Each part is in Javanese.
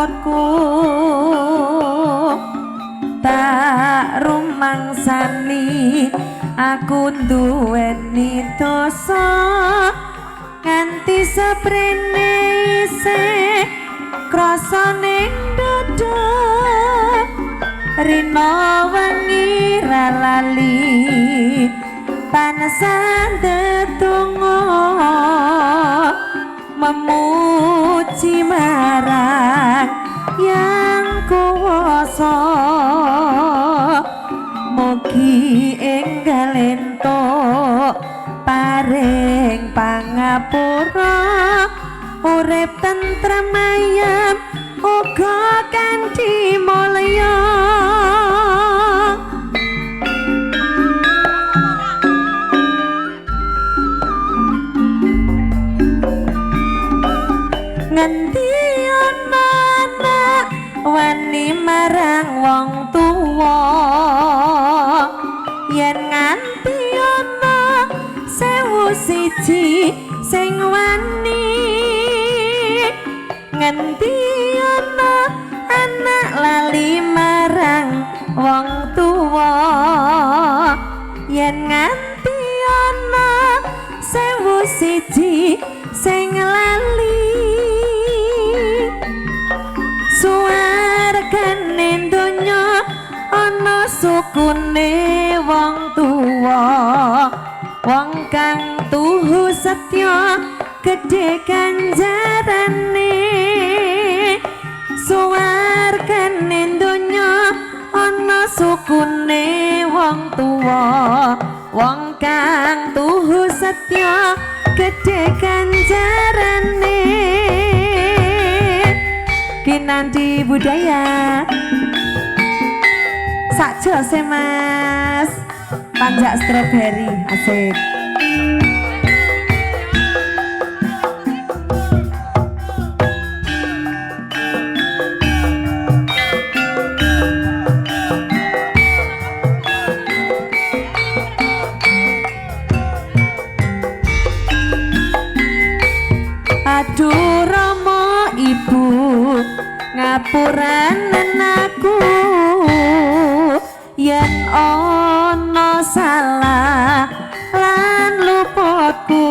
luputku tak rumangsani aku duweni dosa nganti seprene isih krasa ning dada rina wengi ra lali tansah ndedonga memuji marang yang kuwasa mugi enggal entuk paring pangapura urip tentrem ayem uga kanthi mulya ngendi ana anak wani marang wong tuwa yen nganti ana sewu siji sing wani ngendi ana anak lali marang wong tuwa yen nganti ana sewu siji sing lali suwargane donya ana sukune wong tuwa wong kang tuhu setya gedhe ganjarane suwargane donya ana sukune wong tuwa wong kang tuhu setya gedhe ganjarane Kinanti budaya sakjose mas panjak stroberi asik aduh Rama ibu ngapuranen aku yen ana salah lan luputku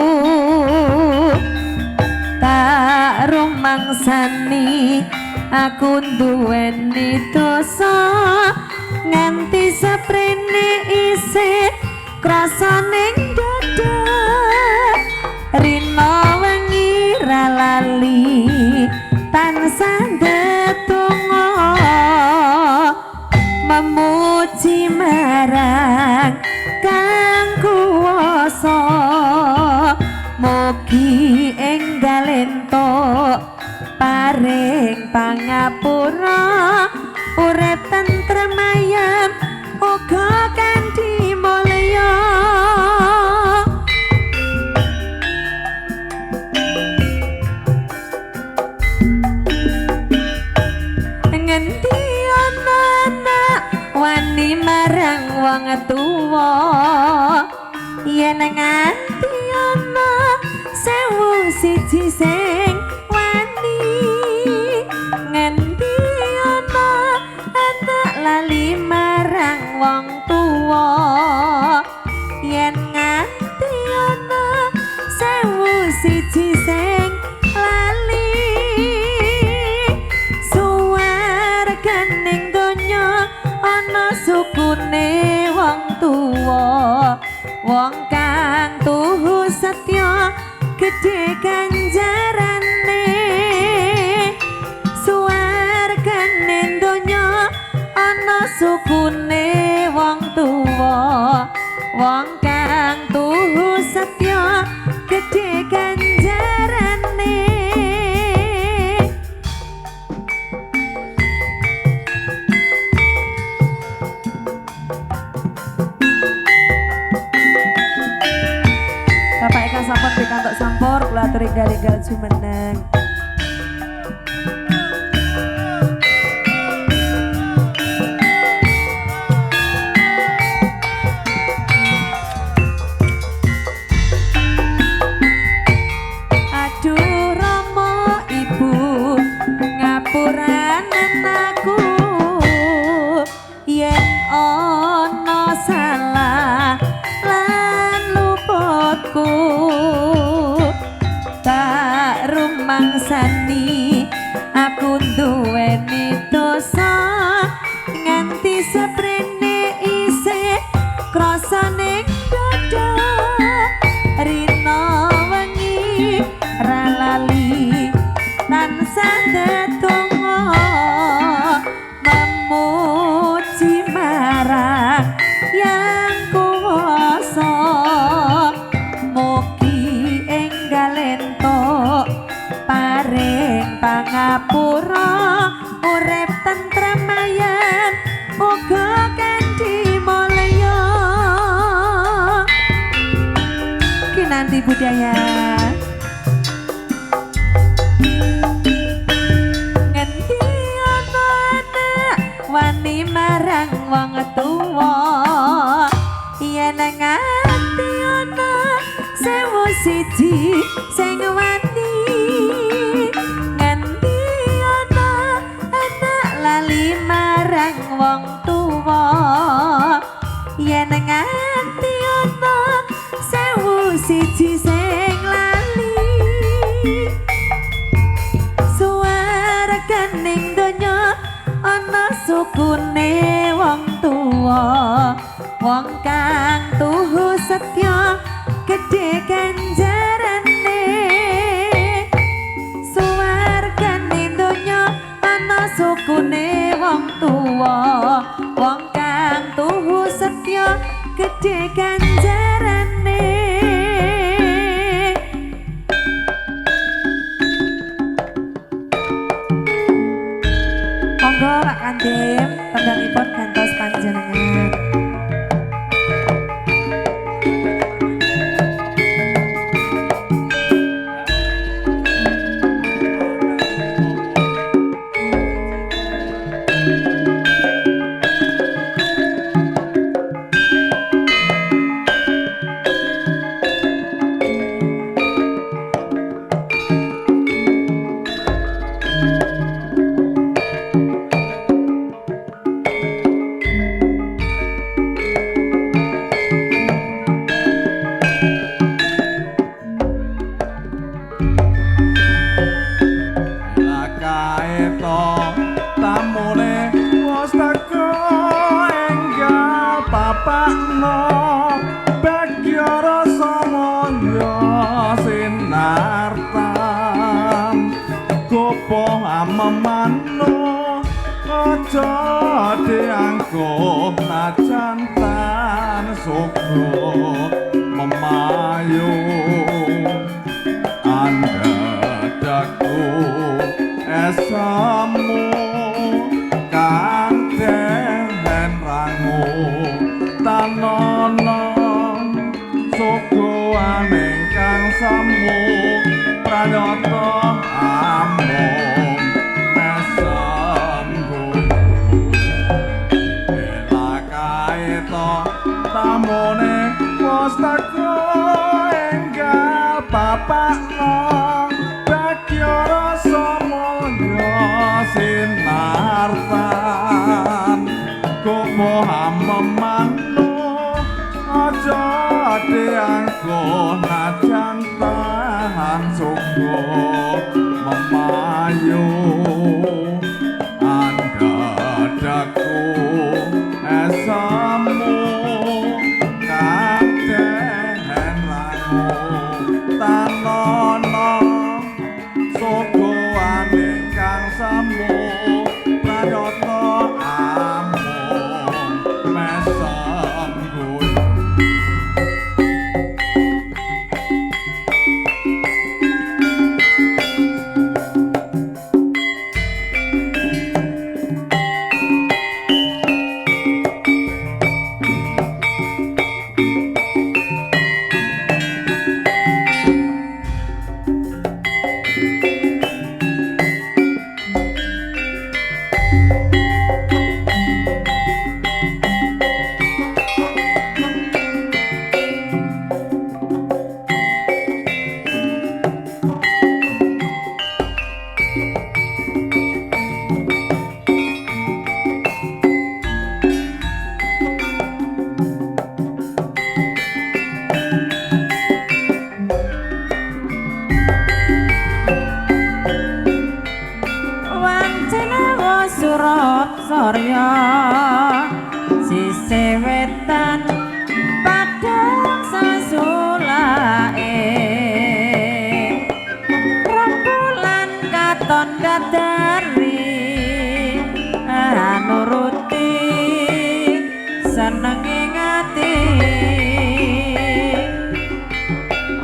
tak rumangsani aku duweni dosa nganti seprene isih krasa ning dada rina wengi ra lali tansah ndedonga memuji marang kang kuwasa mugi enggal entuk paring pangapura urip tentrem ayem uga kanthi mulya ngendi ana anak wani marang wong tuwa yen nganti ana sewu siji sing wani ngendi ana anak lali marang wong tuwa yen nganti ana sewu siji sing lali ning donya ana sukune wong tuwa wong kang tuhu setya gedhe ganjarane suwargane donya ana sukune wong tuwa wong kang tuhu setya gedhe ganjarane Bapak Eka Sampor pikantuk sampur kula aturi enggal-enggal jumeneng. Aduh Rama ibu ngapura panganan aku yen ana salah lan luputku tak rumangsani aku duweni dosa nganti seprene isih krasa ning dada rina wengi ra lali tansah ndedonga memuji marang yang kuwasa mugi enggal entuk paring pangapura urip tentrem ayan uga kanthi mulya kinanti budaya ngendi ana anak wani marang wong tuwa yen ngati ana sewu siji sing wani ngendi ana anak lali marang wong tuwa yen nganti ana sewu siji sing lali suwarganing donya ana sukune wong tuwa wong kang tuhu setya gedhe ganjarane suwarganing donya ana sukune wong tuwa wong kang tuhu setya gedhe ganjarane monggo Pak Kandim tenggalipun gantos panjenengan. Mamano aja dianggo najantan suku memayu andadaku esamu kang den rangu tanono suku aning kang samu pranyata amung tamone postaku enggal bapakno bagyara samaya sinar Surabaya sisih wetan padang sasulae rembulan katon dadari nuruti senenge ngati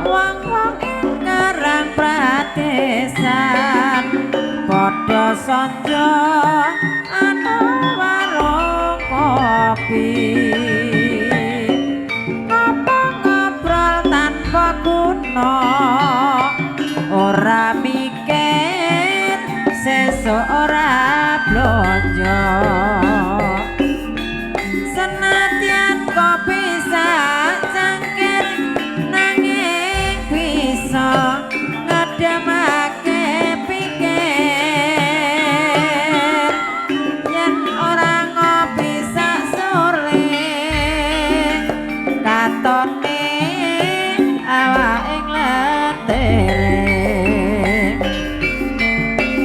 wong-wong ing Karang Pradesan padha sanja ana warung kopi ngobrol tanpa guna ora mikir sesuk ora blonjo senadyan kopi cangkir nanging bisa ngedamake pikir yen ora ngopi sak sore katone awak ing letere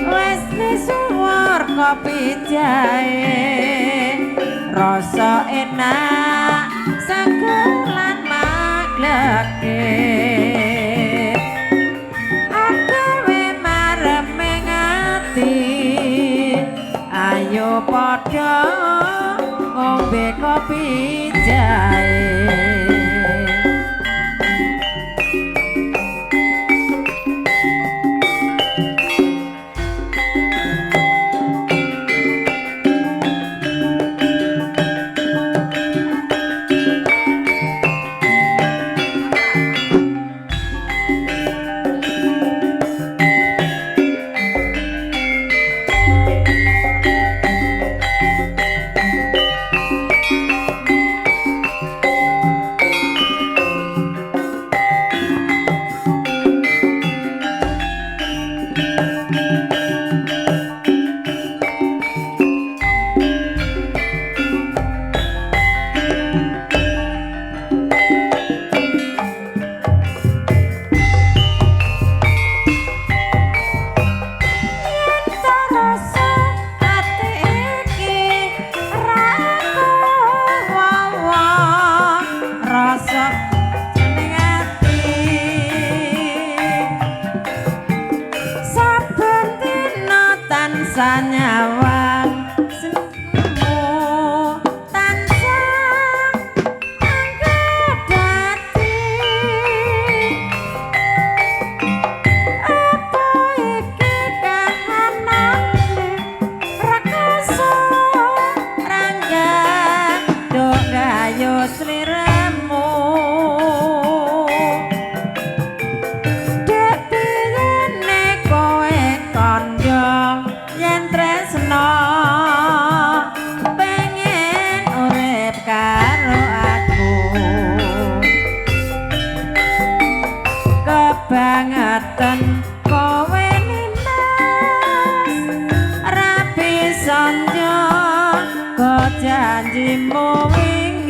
wis misuwur kopi jahe rasa enak seger lan magleke adewe maremeng ati ayo padha ngombe kopi jahe sanyawang semu tansah anggadati apa iki kahanane rakasa rangga do gayo sliramu depine kowe kandha yen tresno pengen urip karo aku kebangetan kowe nimas rapi sanja kok janjimu wingi